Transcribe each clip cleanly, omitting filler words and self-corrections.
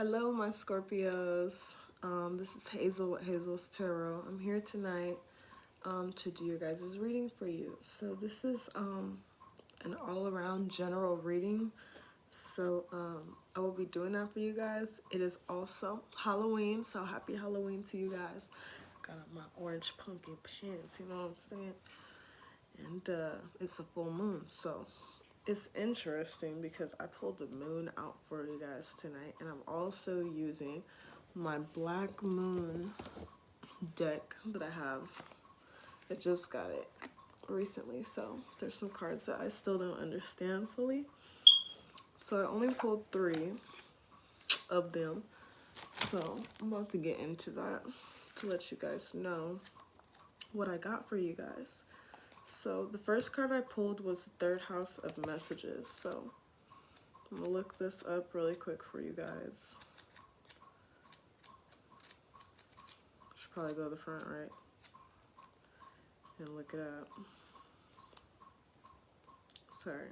Hello, my Scorpios. This is Hazel with Hazel's Tarot. I'm here tonight to do your guys' reading for you. So this is an all-around general reading. So I will be doing that for you guys. It is also Halloween, so happy Halloween to you guys. Got on my orange pumpkin pants, you know what I'm saying? And it's a full moon, so it's interesting because I pulled the moon out for you guys tonight, and I'm also using my black moon deck that I have. I just got it recently, so there's some cards that I still don't understand fully. So I only pulled 3 of them, so I'm about to get into that to let you guys know what I got for you guys. So the first card I pulled was the third house of messages. So I'm gonna look this up really quick for you guys. Should probably go to the front, right? And look it up. Sorry.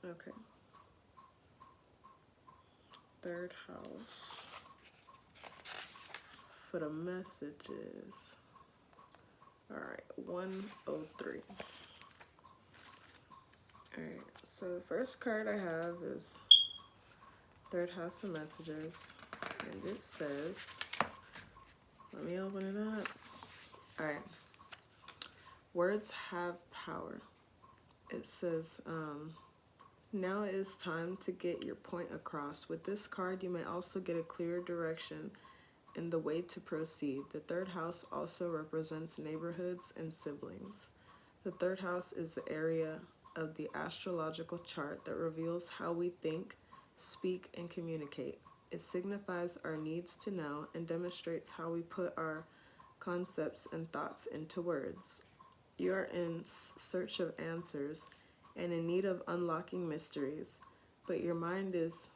Okay. Third house for the messages. Alright, 103. Alright, so the first card I have is third house of messages. And it says, let me open it up. Alright. Words have power. It says, now it is time to get your point across. With this card, you may also get a clear direction in the way to proceed. The third house also represents neighborhoods and siblings. The third house is the area of the astrological chart that reveals how we think, speak, and communicate. It signifies our needs to know and demonstrates how we put our concepts and thoughts into words. You are in search of answers and in need of unlocking mysteries, but your mind is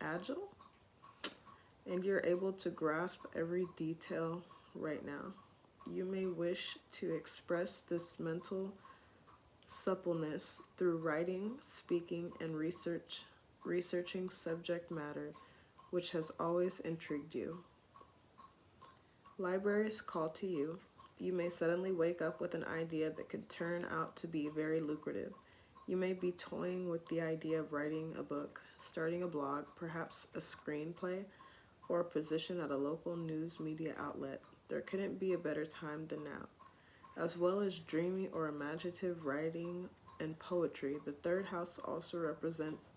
agile and you're able to grasp every detail right now. You may wish to express this mental suppleness through writing, speaking, and researching subject matter which has always intrigued you. Libraries call to you. You may suddenly wake up with an idea that could turn out to be very lucrative. You may be toying with the idea of writing a book, starting a blog, perhaps a screenplay, or a position at a local news media outlet. There couldn't be a better time than now. As well as dreamy or imaginative writing and poetry, the third house also represents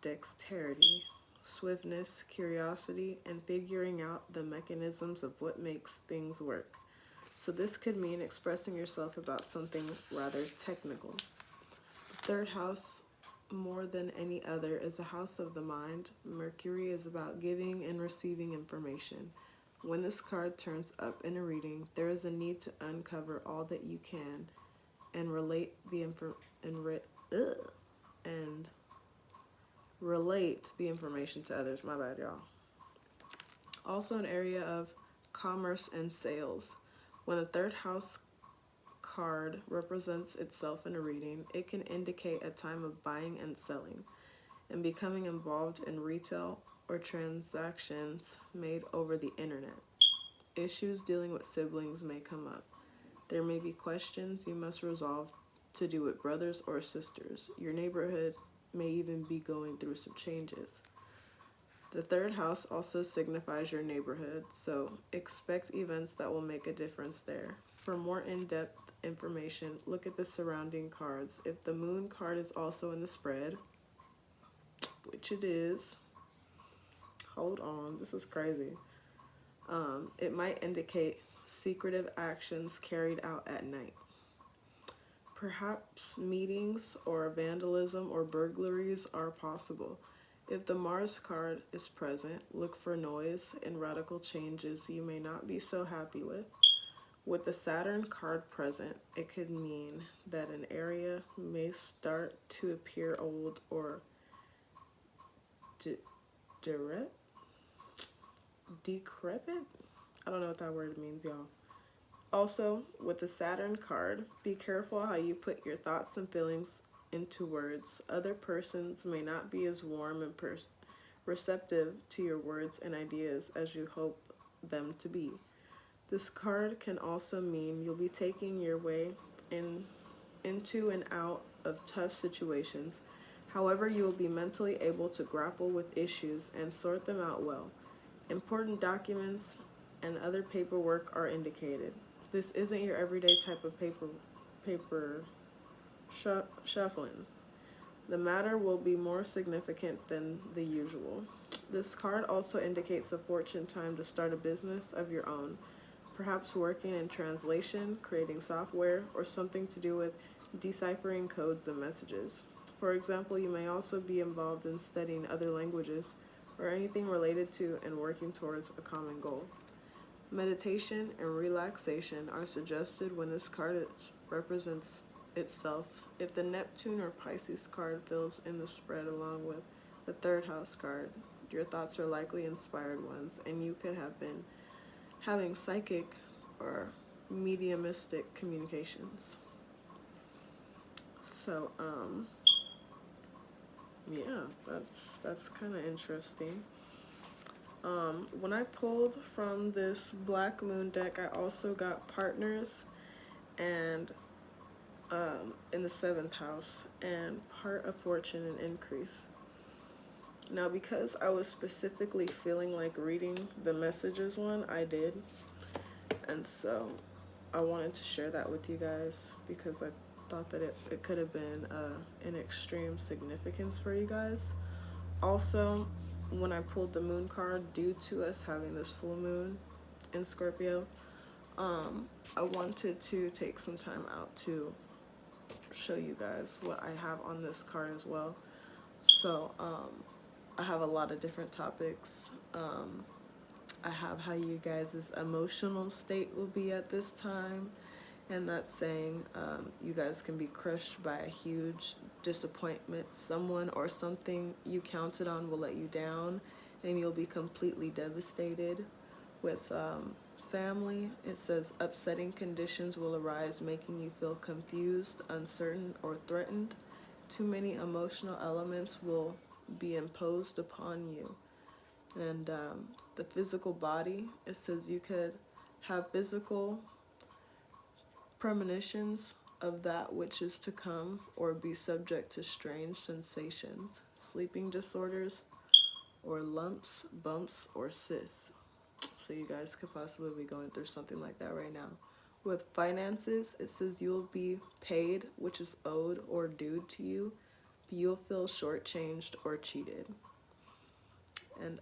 dexterity, swiftness, curiosity, and figuring out the mechanisms of what makes things work. So this could mean expressing yourself about something rather technical. The third house, more than any other, is a house of the mind. Mercury is about giving and receiving information. When this card turns up in a reading, there is a need to uncover all that you can and relate the information to others. My bad, y'all. Also an area of commerce and sales. When a third house card represents itself in a reading, it can indicate a time of buying and selling and becoming involved in retail or transactions made over the internet. Issues dealing with siblings may come up. There may be questions you must resolve to do with brothers or sisters. Your neighborhood may even be going through some changes. The third house also signifies your neighborhood, so expect events that will make a difference there. For more in-depth information, look at the surrounding cards. If the moon card is also in the spread, which it is, hold on, this is crazy. It might indicate secretive actions carried out at night. Perhaps meetings or vandalism or burglaries are possible. If the Mars card is present, look for noise and radical changes you may not be so happy with. With the Saturn card present, it could mean that an area may start to appear old or decrepit? I don't know what that word means, y'all. Also, with the Saturn card, be careful how you put your thoughts and feelings into words. Other persons may not be as warm and receptive to your words and ideas as you hope them to be. This card can also mean you'll be taking your way into and out of tough situations. However, you will be mentally able to grapple with issues and sort them out well. Important documents and other paperwork are indicated. This isn't your everyday type of paper shuffling. The matter will be more significant than the usual. This card also indicates a fortune time to start a business of your own, perhaps working in translation, creating software, or something to do with deciphering codes and messages. For example, you may also be involved in studying other languages or anything related to and working towards a common goal. Meditation and relaxation are suggested when this card represents itself. If the Neptune or Pisces card fills in the spread along with the third house card, your thoughts are likely inspired ones, and you could have been having psychic or mediumistic communications. So, yeah, that's kind of interesting. When I pulled from this Black Moon deck, I also got partners and in the 7th house and part of fortune and increase. Now, because I was specifically feeling like reading the messages one, I did. And so I wanted to share that with you guys because I thought that it could have been an extreme significance for you guys. Also, when I pulled the moon card, due to us having this full moon in Scorpio, I wanted to take some time out to show you guys what I have on this card as well. So I have a lot of different topics. I have how you guys' emotional state will be at this time, and that's saying you guys can be crushed by a huge disappointment. Someone or something you counted on will let you down, and you'll be completely devastated. With family, it says upsetting conditions will arise, making you feel confused, uncertain, or threatened. Too many emotional elements will be imposed upon you. And the physical body, it says you could have physical premonitions of that which is to come, or be subject to strange sensations, sleeping disorders, or lumps, bumps, or cysts. So you guys could possibly be going through something like that right now. With finances, it says you'll be paid, which is owed or due to you, but you'll feel shortchanged or cheated. And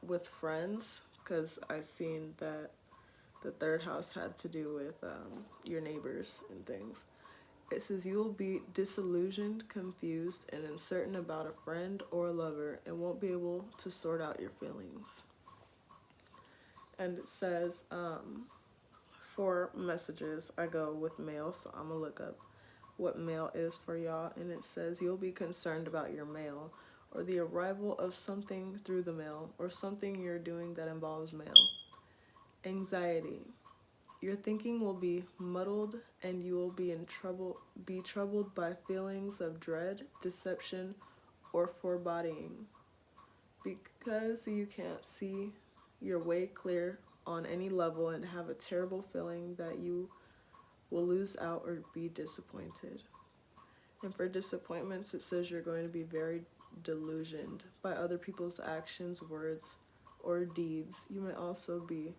with friends, because I've seen that the third house had to do with your neighbors and things. It says you will be disillusioned, confused, and uncertain about a friend or a lover and won't be able to sort out your feelings. And it says for messages, I go with mail, so I'm going to look up what mail is for y'all. And it says you'll be concerned about your mail or the arrival of something through the mail or something you're doing that involves mail. Anxiety. Your thinking will be muddled and you will be troubled by feelings of dread, deception, or foreboding. Because you can't see your way clear on any level and have a terrible feeling that you will lose out or be disappointed. And for disappointments, it says you're going to be very delusioned by other people's actions, words, or deeds. You may also be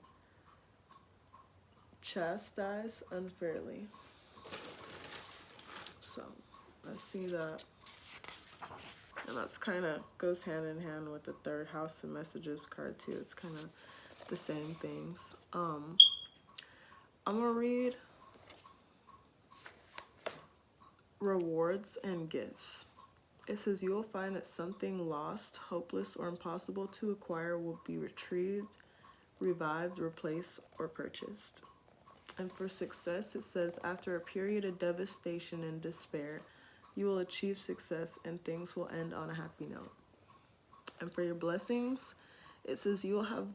chastised unfairly. So I see that, and that's kind of goes hand in hand with the third house of messages card too. It's kind of the same things. I'm gonna read rewards and gifts. It says you will find that something lost, hopeless, or impossible to acquire will be retrieved, revived, replaced, or purchased. And for success, it says after a period of devastation and despair, you will achieve success and things will end on a happy note. And for your blessings, it says you will have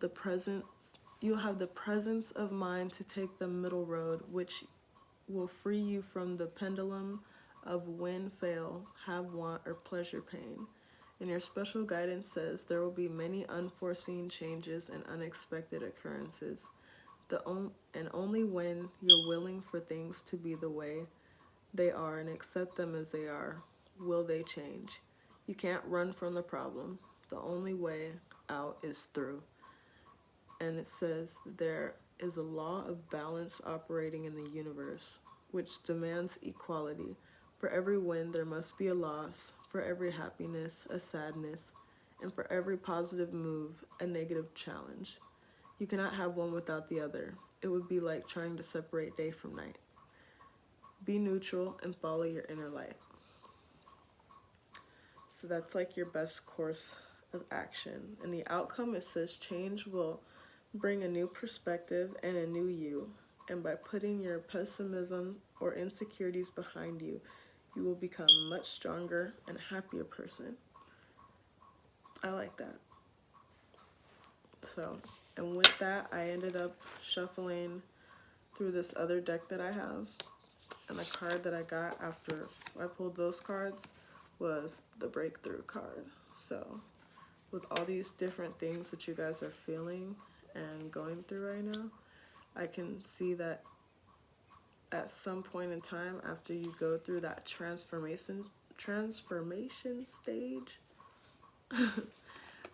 You'll have the presence of mind to take the middle road, which will free you from the pendulum of win, fail, have, want, or pleasure, pain. And your special guidance says there will be many unforeseen changes and unexpected occurrences. And only when you're willing for things to be the way they are and accept them as they are, will they change. You can't run from the problem. The only way out is through. And it says there is a law of balance operating in the universe, which demands equality. For every win, there must be a loss. For every happiness, a sadness. And for every positive move, a negative challenge. You cannot have one without the other. It would be like trying to separate day from night. Be neutral and follow your inner light. So that's like your best course of action. And the outcome, it says change will bring a new perspective and a new you. And by putting your pessimism or insecurities behind you, you will become a much stronger and happier person. I like that. So, and with that, I ended up shuffling through this other deck that I have. And the card that I got after I pulled those cards was the breakthrough card. So, with all these different things that you guys are feeling and going through right now, I can see that at some point in time after you go through that transformation stage,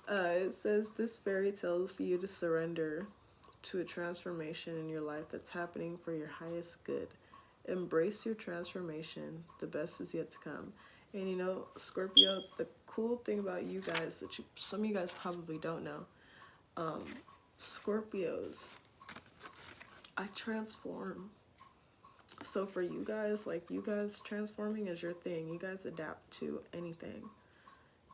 it says this fairy tells you to surrender to a transformation in your life that's happening for your highest good. Embrace your transformation. The best is yet to come. And you know, Scorpio, the cool thing about you guys that some of you guys probably don't know, Scorpios, I transform. So for you guys, like you guys transforming is your thing. You guys adapt to anything,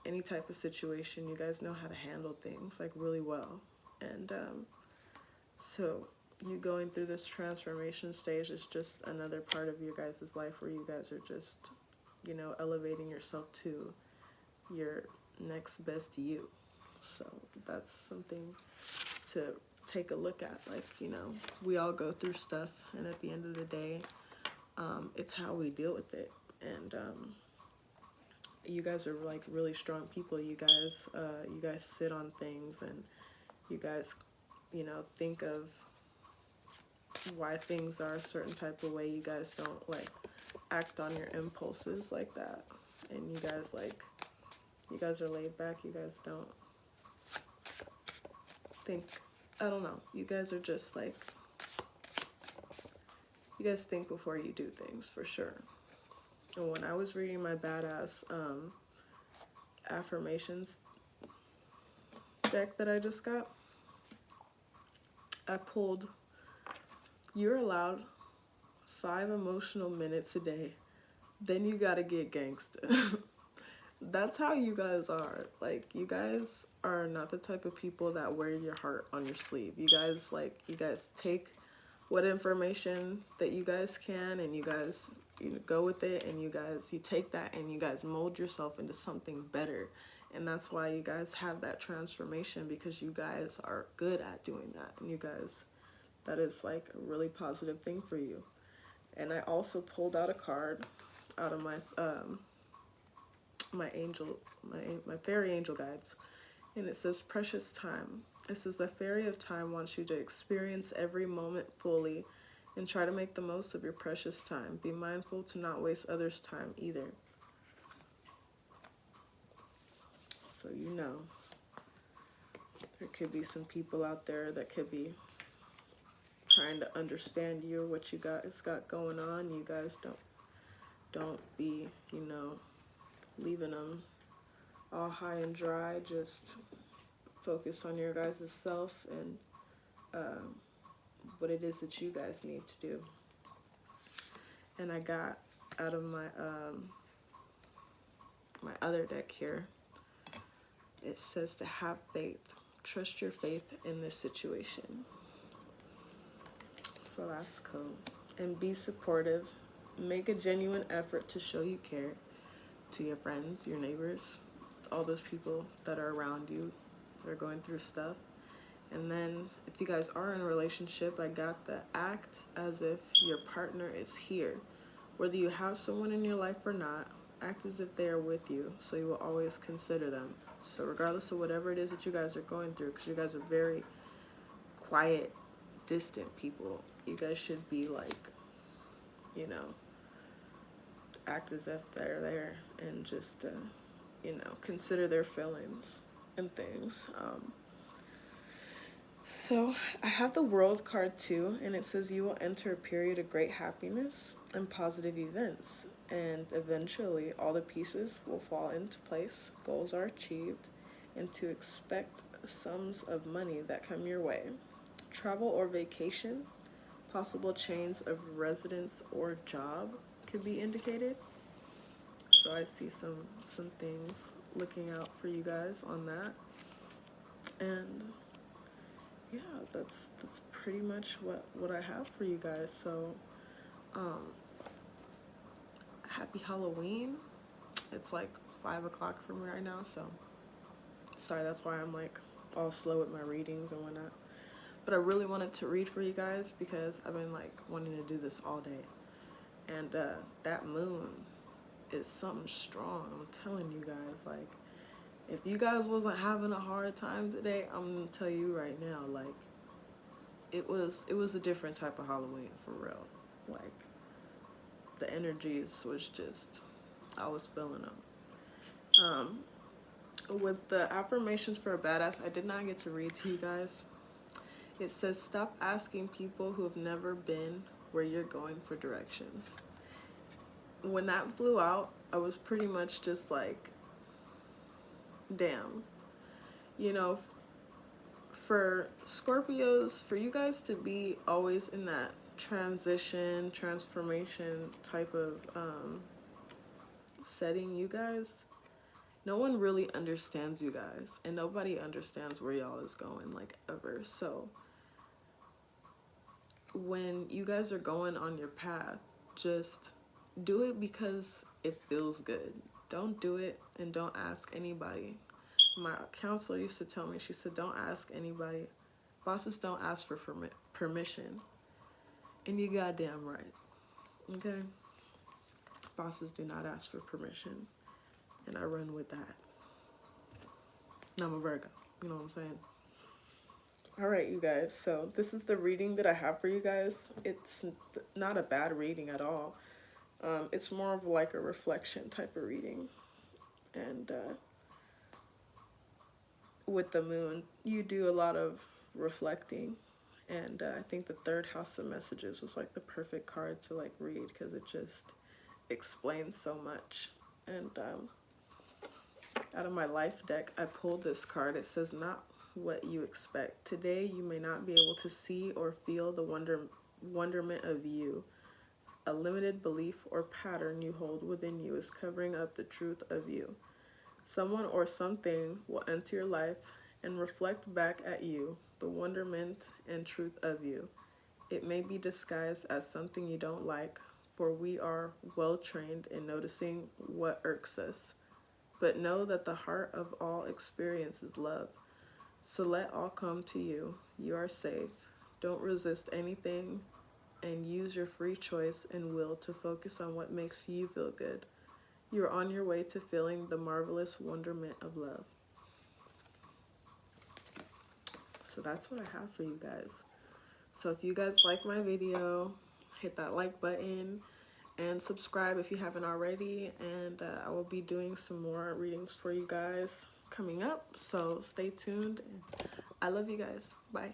any type of situation. You guys know how to handle things like really well. And so you going through this transformation stage is just another part of your guys' life where you guys are just, you know, elevating yourself to your next best you. So that's something to take a look at. Like, you know, we all go through stuff, and at the end of the day, it's how we deal with it. And you guys are like really strong people. You guys sit on things, and you guys, you know, think of why things are a certain type of way. You guys don't like act on your impulses like that. And you guys are laid back. You guys don't think, I don't know. You guys are just like, you guys think before you do things, for sure. And when I was reading my badass affirmations deck that I just got, I pulled, you're allowed 5 emotional minutes a day, then you gotta get gangsta. That's how you guys are. Like, you guys are not the type of people that wear your heart on your sleeve. You guys take what information that you guys can, and you guys, you know, go with it, and you take that and you guys mold yourself into something better. And that's why you guys have that transformation, because you guys are good at doing that. And you guys, that is like a really positive thing for you. And I also pulled out a card out of my my fairy angel guides, and it says precious time. It says the fairy of time wants you to experience every moment fully and try to make the most of your precious time. Be mindful to not waste others' time either. So you know, there could be some people out there that could be trying to understand you or what you guys got going on. You guys don't be, you know, leaving them all high and dry. Just focus on your guys' self and what it is that you guys need to do. And I got out of my my other deck here, it says to have faith. Trust your faith in this situation. So that's cool. And be supportive. Make a genuine effort to show you care to your friends, your neighbors, all those people that are around you that are going through stuff. And then if you guys are in a relationship, I got the act as if your partner is here. Whether you have someone in your life or not, act as if they are with you, so you will always consider them. So regardless of whatever it is that you guys are going through, because you guys are very quiet, distant people, you guys should be like, you know, act as if they're there and just, you know, consider their feelings and things. So I have the World card too, and it says you will enter a period of great happiness and positive events, and eventually all the pieces will fall into place, goals are achieved, and to expect sums of money that come your way. Travel or vacation, possible change of residence or job could be indicated. So I see some things looking out for you guys on that. And yeah, that's pretty much what I have for you guys. So happy Halloween. It's like 5 o'clock for me right now, so sorry, that's why I'm like all slow with my readings and whatnot. But I really wanted to read for you guys because I've been like wanting to do this all day. And that moon is something strong. I'm telling you guys, like, if you guys wasn't having a hard time today, I'm gonna tell you right now, like, it was a different type of Halloween for real. Like, the energies was just, I was feeling them. With the affirmations for a badass, I did not get to read to you guys. It says, stop asking people who have never been where you're going for directions. When that blew out, I was pretty much just like, damn. You know, for Scorpios, for you guys to be always in that transition, transformation type of setting, you guys, no one really understands you guys, and nobody understands where y'all is going, like, ever. So when you guys are going on your path, just do it because it feels good. Don't do it and don't ask anybody. My counselor used to tell me, she said, don't ask anybody. Bosses don't ask for permission. And you goddamn right. Okay? Bosses do not ask for permission. And I run with that. And I'm a Virgo. You know what I'm saying? Alright, you guys. So this is the reading that I have for you guys. It's not a bad reading at all. It's more of like a reflection type of reading. And with the moon, you do a lot of reflecting. And I think the third house of messages was like the perfect card to like read because it just explains so much. And out of my life deck, I pulled this card. It says, not what you expect. Today, you may not be able to see or feel the wonderment of you. A limited belief or pattern you hold within you is covering up the truth of you. Someone or something will enter your life and reflect back at you the wonderment and truth of you. It may be disguised as something you don't like, for we are well trained in noticing what irks us. But know that the heart of all experience is love. So let all come to you. You are safe. Don't resist anything, and use your free choice and will to focus on what makes you feel good. You're on your way to feeling the marvelous wonderment of love. So that's what I have for you guys. So if you guys like my video, hit that like button and subscribe if you haven't already. And I will be doing some more readings for you guys coming up. So stay tuned. I love you guys. Bye.